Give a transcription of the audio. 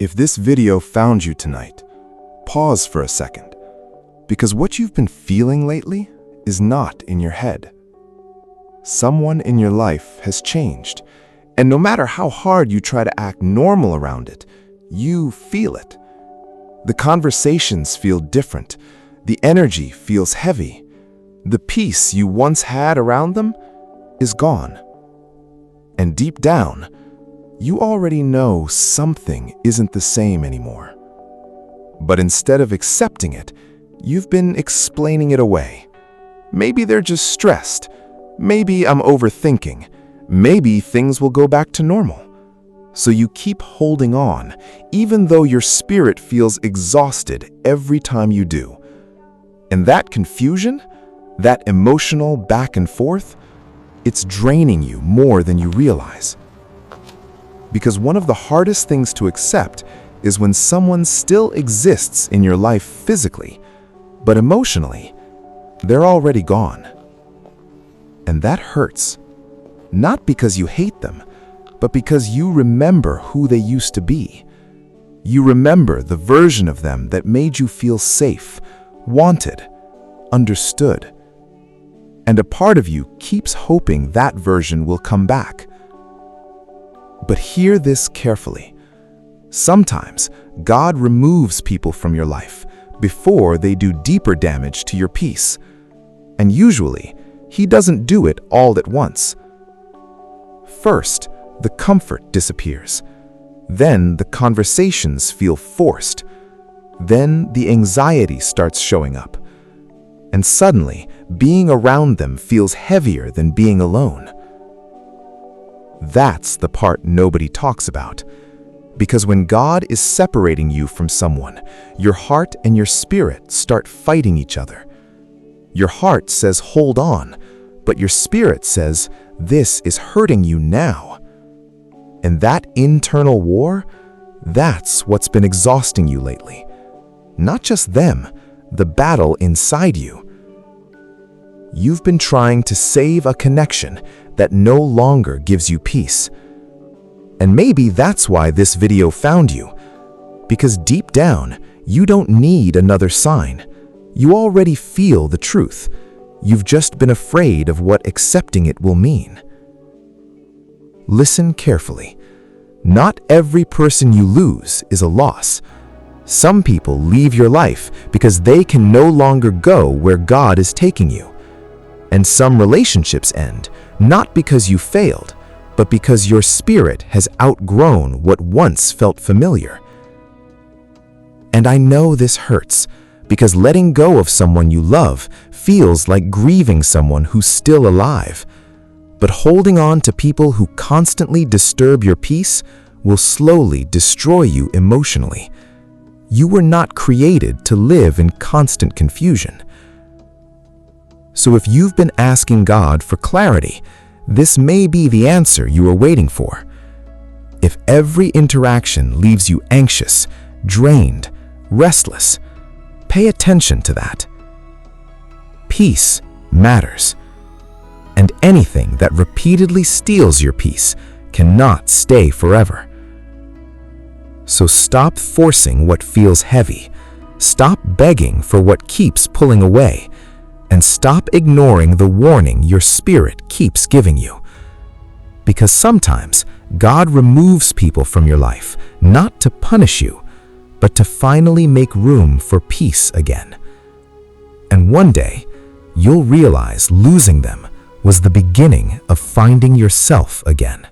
If this video found you tonight, pause for a second, because what you've been feeling lately is not in your head. Someone in your life has changed, and no matter how hard you try to act normal around it, you feel it. The conversations feel different, the energy feels heavy, the peace you once had around them is gone. And deep down, you already know something isn't the same anymore. But instead of accepting it, you've been explaining it away. Maybe they're just stressed. Maybe I'm overthinking. Maybe things will go back to normal. So you keep holding on, even though your spirit feels exhausted every time you do. And that confusion, that emotional back and forth, it's draining you more than you realize. Because one of the hardest things to accept is when someone still exists in your life physically, but emotionally, they're already gone. And that hurts, not because you hate them, but because you remember who they used to be. You remember the version of them that made you feel safe, wanted, understood. And a part of you keeps hoping that version will come back. But hear this carefully. Sometimes God removes people from your life before they do deeper damage to your peace. And usually, He doesn't do it all at once. First, the comfort disappears. Then the conversations feel forced. Then the anxiety starts showing up. And suddenly, being around them feels heavier than being alone. That's the part nobody talks about. Because when God is separating you from someone, your heart and your spirit start fighting each other. Your heart says, hold on, but your spirit says, this is hurting you now. And that internal war, that's what's been exhausting you lately. Not just them, the battle inside you. You've been trying to save a connection that no longer gives you peace. And maybe that's why this video found you. Because deep down, you don't need another sign. You already feel the truth. You've just been afraid of what accepting it will mean. Listen carefully. Not every person you lose is a loss. Some people leave your life because they can no longer go where God is taking you. And some relationships end, not because you failed, but because your spirit has outgrown what once felt familiar. And I know this hurts, because letting go of someone you love feels like grieving someone who's still alive. But holding on to people who constantly disturb your peace will slowly destroy you emotionally. You were not created to live in constant confusion. So if you've been asking God for clarity, this may be the answer you are waiting for. If every interaction leaves you anxious, drained, restless, pay attention to that. Peace matters. And anything that repeatedly steals your peace cannot stay forever. So stop forcing what feels heavy. Stop begging for what keeps pulling away. And stop ignoring the warning your spirit keeps giving you. Because sometimes God removes people from your life, not to punish you, but to finally make room for peace again. And one day, you'll realize losing them was the beginning of finding yourself again.